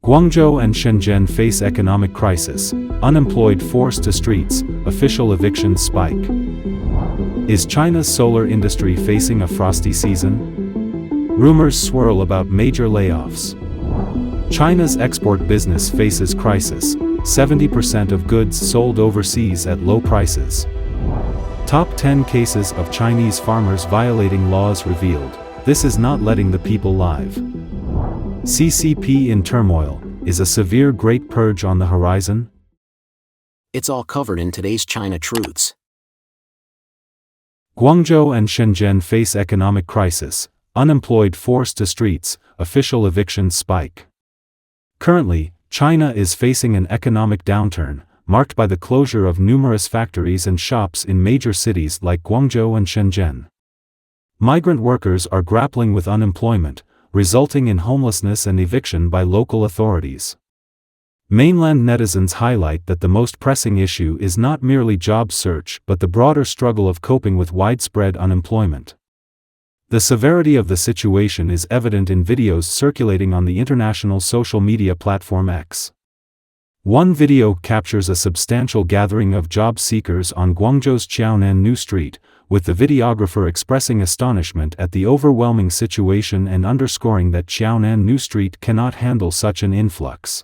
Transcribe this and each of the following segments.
Guangzhou and Shenzhen face economic crisis, unemployed forced to streets, official evictions spike. Is China's solar industry facing a frosty season? Rumors swirl about major layoffs. China's export business faces crisis, 70% of goods sold overseas at low prices. Top 10 cases of Chinese farmers violating laws revealed. This is not letting the people live. CCP in turmoil. Is a severe Great Purge on the horizon? It's all covered in today's China Truths. Guangzhou and Shenzhen face economic crisis, unemployed forced to streets, official evictions spike. Currently, China is facing an economic downturn, marked by the closure of numerous factories and shops in major cities like Guangzhou and Shenzhen. Migrant workers are grappling with unemployment, resulting in homelessness and eviction by local authorities. Mainland netizens highlight that the most pressing issue is not merely job search but the broader struggle of coping with widespread unemployment. The severity of the situation is evident in videos circulating on the international social media platform X. One video captures a substantial gathering of job seekers on Guangzhou's Qiaonan New Street, with the videographer expressing astonishment at the overwhelming situation and underscoring that Qiaonan New Street cannot handle such an influx.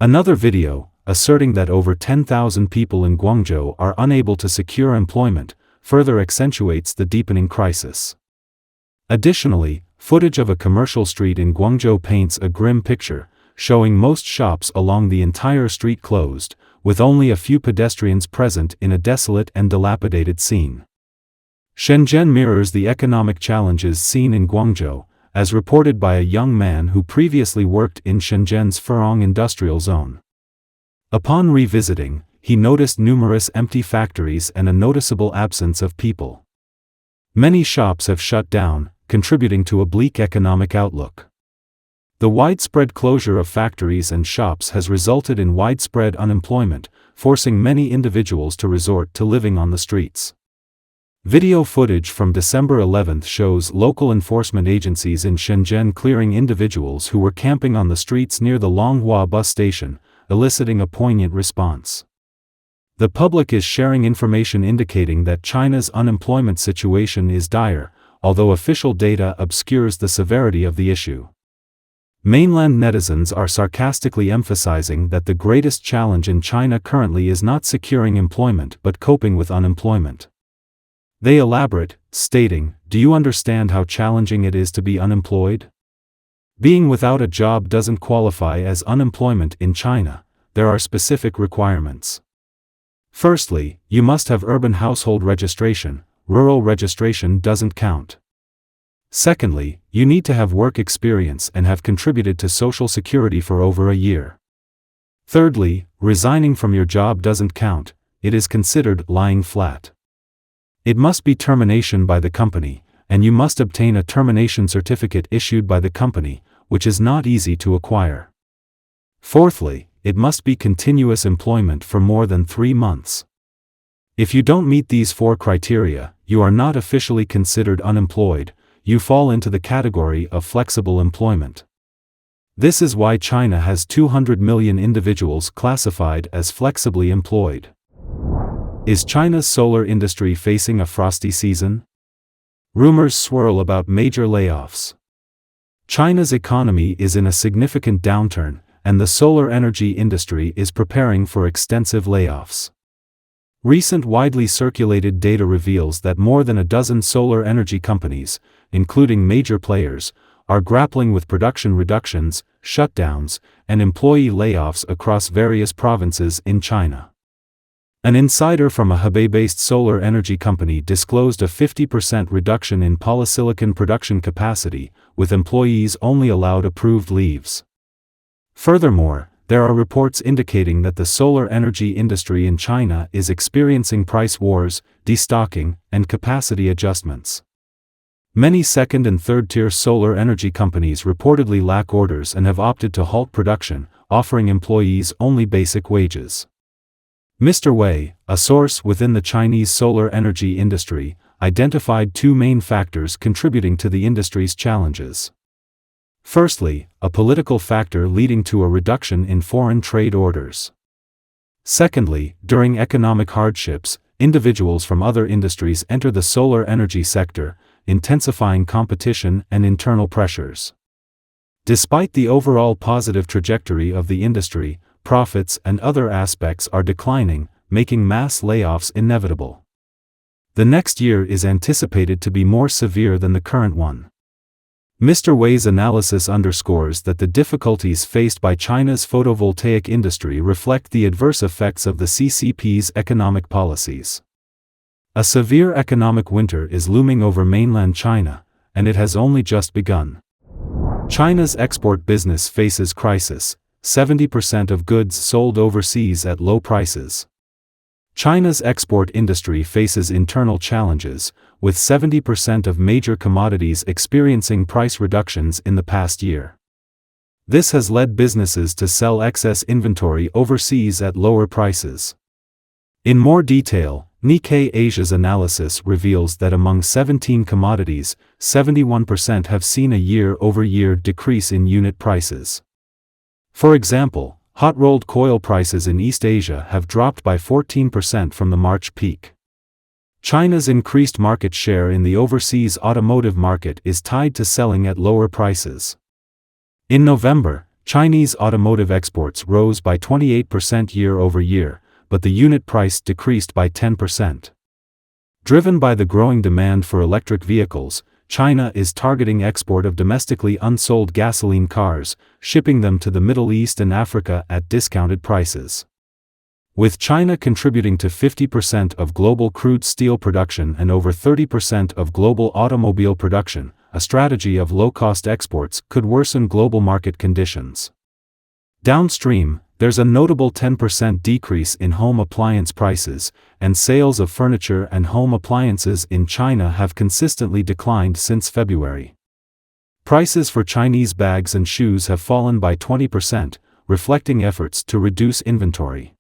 Another video, asserting that over 10,000 people in Guangzhou are unable to secure employment, further accentuates the deepening crisis. Additionally, footage of a commercial street in Guangzhou paints a grim picture, showing most shops along the entire street closed, with only a few pedestrians present in a desolate and dilapidated scene. Shenzhen mirrors the economic challenges seen in Guangzhou, as reported by a young man who previously worked in Shenzhen's Furong industrial zone. Upon revisiting, he noticed numerous empty factories and a noticeable absence of people. Many shops have shut down, contributing to a bleak economic outlook. The widespread closure of factories and shops has resulted in widespread unemployment, forcing many individuals to resort to living on the streets. Video footage from December 11 shows local enforcement agencies in Shenzhen clearing individuals who were camping on the streets near the Longhua bus station, eliciting a poignant response. The public is sharing information indicating that China's unemployment situation is dire, although official data obscures the severity of the issue. Mainland netizens are sarcastically emphasizing that the greatest challenge in China currently is not securing employment but coping with unemployment. They elaborate, stating, "Do you understand how challenging it is to be unemployed? Being without a job doesn't qualify as unemployment in China. There are specific requirements. Firstly, you must have urban household registration, rural registration doesn't count. Secondly, you need to have work experience and have contributed to Social Security for over a year. Thirdly, resigning from your job doesn't count, it is considered lying flat. It must be termination by the company, and you must obtain a termination certificate issued by the company, which is not easy to acquire. Fourthly, it must be continuous employment for more than 3 months. If you don't meet these 4 criteria, you are not officially considered unemployed, you fall into the category of flexible employment. This is why China has 200 million individuals classified as flexibly employed. Is China's solar industry facing a frosty season? Rumors swirl about major layoffs. China's economy is in a significant downturn, and the solar energy industry is preparing for extensive layoffs. Recent widely circulated data reveals that more than a dozen solar energy companies, including major players, are grappling with production reductions, shutdowns, and employee layoffs across various provinces in China. An insider from a Hebei-based solar energy company disclosed a 50% reduction in polysilicon production capacity, with employees only allowed approved leaves. Furthermore, there are reports indicating that the solar energy industry in China is experiencing price wars, destocking, and capacity adjustments. Many second- and third-tier solar energy companies reportedly lack orders and have opted to halt production, offering employees only basic wages. Mr. Wei, a source within the Chinese solar energy industry, identified 2 main factors contributing to the industry's challenges. Firstly, a political factor leading to a reduction in foreign trade orders. Secondly, during economic hardships, individuals from other industries enter the solar energy sector, intensifying competition and internal pressures. Despite the overall positive trajectory of the industry, profits and other aspects are declining, making mass layoffs inevitable. The next year is anticipated to be more severe than the current one. Mr. Wei's analysis underscores that the difficulties faced by China's photovoltaic industry reflect the adverse effects of the CCP's economic policies. A severe economic winter is looming over mainland China, and it has only just begun. China's export business faces crisis, 70% of goods sold overseas at low prices. China's export industry faces internal challenges, with 70% of major commodities experiencing price reductions in the past year. This has led businesses to sell excess inventory overseas at lower prices. In more detail, Nikkei Asia's analysis reveals that among 17 commodities, 71% have seen a year-over-year decrease in unit prices. For example, hot-rolled coil prices in East Asia have dropped by 14% from the March peak. China's increased market share in the overseas automotive market is tied to selling at lower prices. In November, Chinese automotive exports rose by 28% year-over-year, but the unit price decreased by 10%. Driven by the growing demand for electric vehicles, China is targeting export of domestically unsold gasoline cars, shipping them to the Middle East and Africa at discounted prices. With China contributing to 50% of global crude steel production and over 30% of global automobile production, a strategy of low-cost exports could worsen global market conditions. Downstream, there's a notable 10% decrease in home appliance prices, and sales of furniture and home appliances in China have consistently declined since February. Prices for Chinese bags and shoes have fallen by 20%, reflecting efforts to reduce inventory.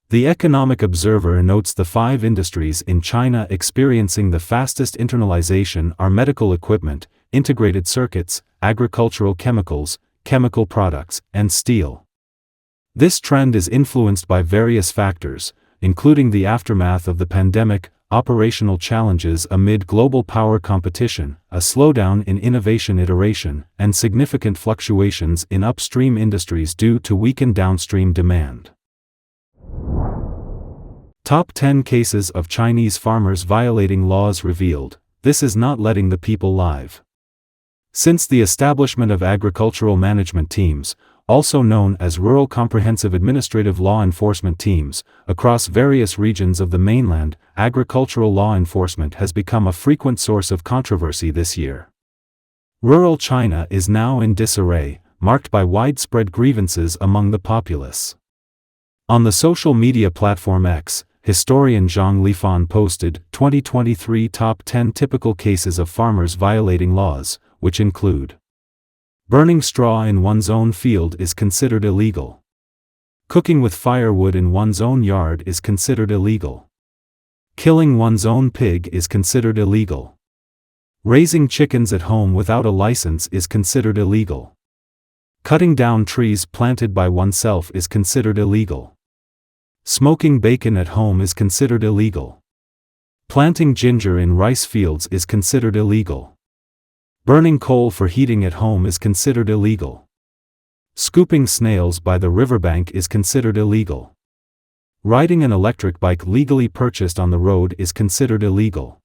The Economic Observer notes the 5 industries in China experiencing the fastest internalization are medical equipment, integrated circuits, agricultural chemicals, chemical products, and steel. This trend is influenced by various factors, including the aftermath of the pandemic, operational challenges amid global power competition, a slowdown in innovation iteration, and significant fluctuations in upstream industries due to weakened downstream demand. Top 10 cases of Chinese farmers violating laws revealed. This is not letting the people live. Since the establishment of agricultural management teams, also known as Rural Comprehensive Administrative Law Enforcement Teams, across various regions of the mainland, agricultural law enforcement has become a frequent source of controversy this year. Rural China is now in disarray, marked by widespread grievances among the populace. On the social media platform X, historian Zhang Lifan posted 2023 Top 10 Typical Cases of Farmers Violating Laws, which include: burning straw in one's own field is considered illegal. Cooking with firewood in one's own yard is considered illegal. Killing one's own pig is considered illegal. Raising chickens at home without a license is considered illegal. Cutting down trees planted by oneself is considered illegal. Smoking bacon at home is considered illegal. Planting ginger in rice fields is considered illegal. Burning coal for heating at home is considered illegal. Scooping snails by the riverbank is considered illegal. Riding an electric bike legally purchased on the road is considered illegal.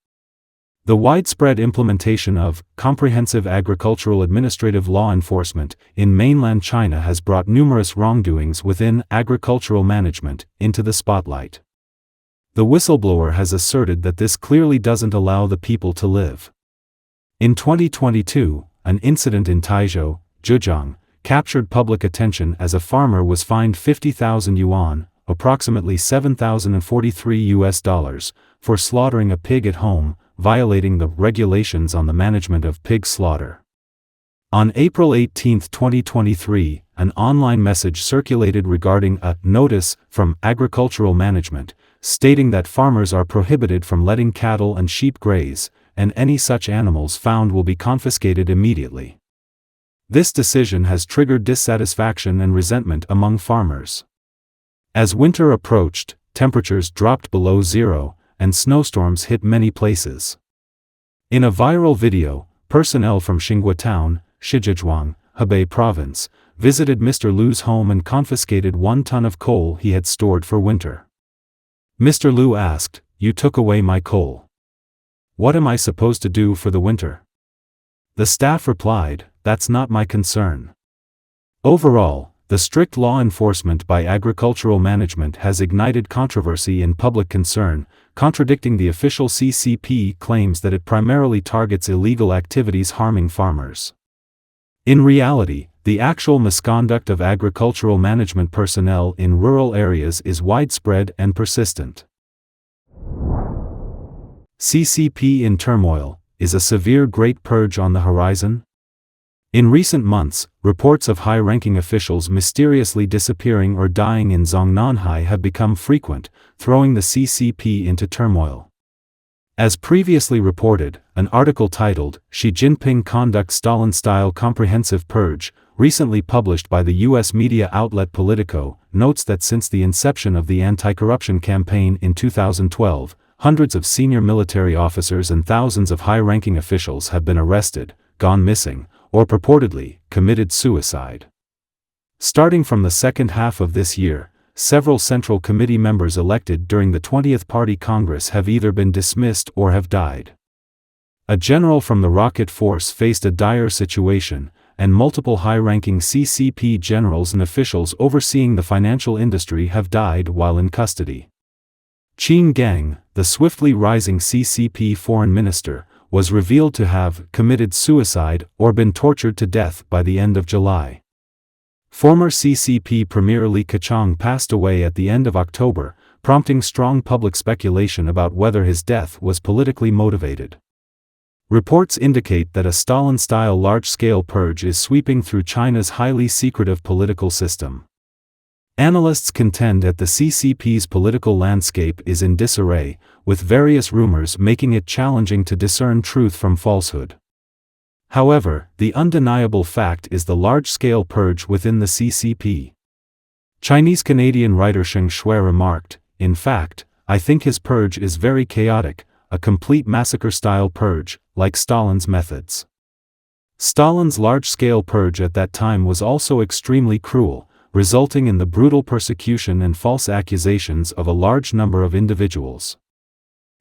The widespread implementation of comprehensive agricultural administrative law enforcement in mainland China has brought numerous wrongdoings within agricultural management into the spotlight. The whistleblower has asserted that this clearly doesn't allow the people to live. In 2022, an incident in Taizhou, Zhejiang, captured public attention as a farmer was fined 50,000 yuan, approximately $7,043, for slaughtering a pig at home, violating the regulations on the management of pig slaughter. On April 18, 2023, an online message circulated regarding a notice from agricultural management, stating that farmers are prohibited from letting cattle and sheep graze, and any such animals found will be confiscated immediately. This decision has triggered dissatisfaction and resentment among farmers. As winter approached, temperatures dropped below zero, and snowstorms hit many places. In a viral video, personnel from Xinghua Town, Shijiazhuang, Hebei Province, visited Mr. Lu's home and confiscated 1 ton of coal he had stored for winter. Mr. Lu asked, "You took away my coal. What am I supposed to do for the winter?" The staff replied, "That's not my concern." Overall, the strict law enforcement by agricultural management has ignited controversy and public concern, contradicting the official CCP claims that it primarily targets illegal activities harming farmers. In reality, the actual misconduct of agricultural management personnel in rural areas is widespread and persistent. CCP in turmoil. Is a severe Great Purge on the horizon? In recent months, reports of high-ranking officials mysteriously disappearing or dying in Zhongnanhai have become frequent, throwing the CCP into turmoil. As previously reported, an article titled, "Xi Jinping Conducts Stalin-Style Comprehensive Purge," recently published by the U.S. media outlet Politico, notes that since the inception of the anti-corruption campaign in 2012, hundreds of senior military officers and thousands of high-ranking officials have been arrested, gone missing, or purportedly committed suicide. Starting from the second half of this year, several Central Committee members elected during the 20th Party Congress have either been dismissed or have died. A general from the Rocket Force faced a dire situation, and multiple high-ranking CCP generals and officials overseeing the financial industry have died while in custody. Qin Gang, the swiftly rising CCP foreign minister, was revealed to have committed suicide or been tortured to death by the end of July. Former CCP Premier Li Keqiang passed away at the end of October, prompting strong public speculation about whether his death was politically motivated. Reports indicate that a Stalin-style large-scale purge is sweeping through China's highly secretive political system. Analysts contend that the CCP's political landscape is in disarray, with various rumors making it challenging to discern truth from falsehood. However, the undeniable fact is the large-scale purge within the CCP. Chinese-Canadian writer Sheng Shui remarked, "In fact, I think his purge is very chaotic, a complete massacre-style purge, like Stalin's methods." Stalin's large-scale purge at that time was also extremely cruel, resulting in the brutal persecution and false accusations of a large number of individuals.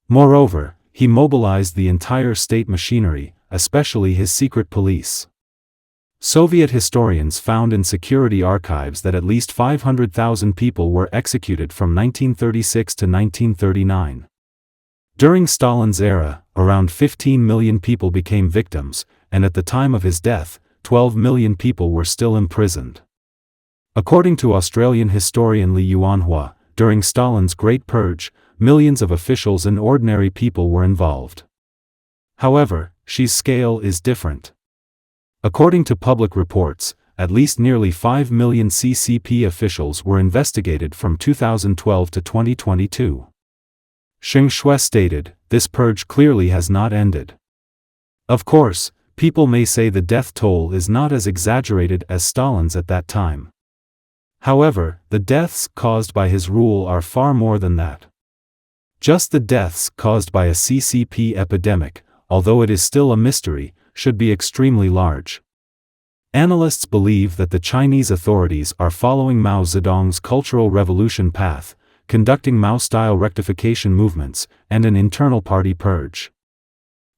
Moreover, he mobilized the entire state machinery, especially his secret police. Soviet historians found in security archives that at least 500,000 people were executed from 1936 to 1939. During Stalin's era, around 15 million people became victims, and at the time of his death, 12 million people were still imprisoned. According to Australian historian Li Yuanhua, during Stalin's Great Purge, millions of officials and ordinary people were involved. However, Xi's scale is different. According to public reports, at least nearly 5 million CCP officials were investigated from 2012 to 2022. Sheng Shui stated, "This purge clearly has not ended." Of course, people may say the death toll is not as exaggerated as Stalin's at that time. However, the deaths caused by his rule are far more than that. Just the deaths caused by a CCP epidemic, although it is still a mystery, should be extremely large. Analysts believe that the Chinese authorities are following Mao Zedong's Cultural Revolution path, conducting Mao-style rectification movements, and an internal party purge.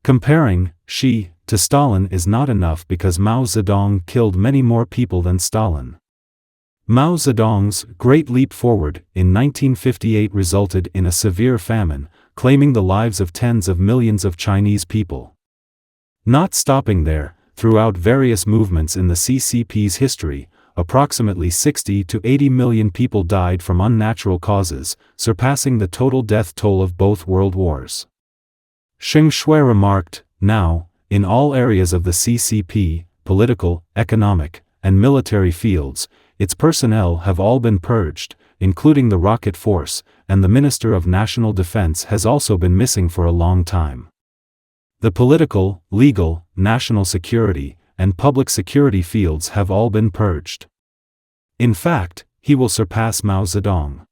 Comparing Xi to Stalin is not enough because Mao Zedong killed many more people than Stalin. Mao Zedong's Great Leap Forward in 1958 resulted in a severe famine, claiming the lives of tens of millions of Chinese people. Not stopping there, throughout various movements in the CCP's history, approximately 60 to 80 million people died from unnatural causes, surpassing the total death toll of both world wars. Sheng Shui remarked, "Now, in all areas of the CCP, political, economic, and military fields, its personnel have all been purged, including the Rocket Force, and the Minister of National Defense has also been missing for a long time. The political, legal, national security, and public security fields have all been purged. In fact, he will surpass Mao Zedong.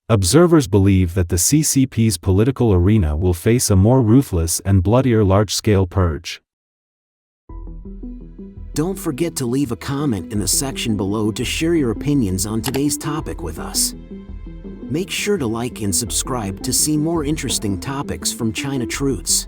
Observers believe that the CCP's political arena will face a more ruthless and bloodier large-scale purge. Don't forget to leave a comment in the section below to share your opinions on today's topic with us. Make sure to like and subscribe to see more interesting topics from China Truths.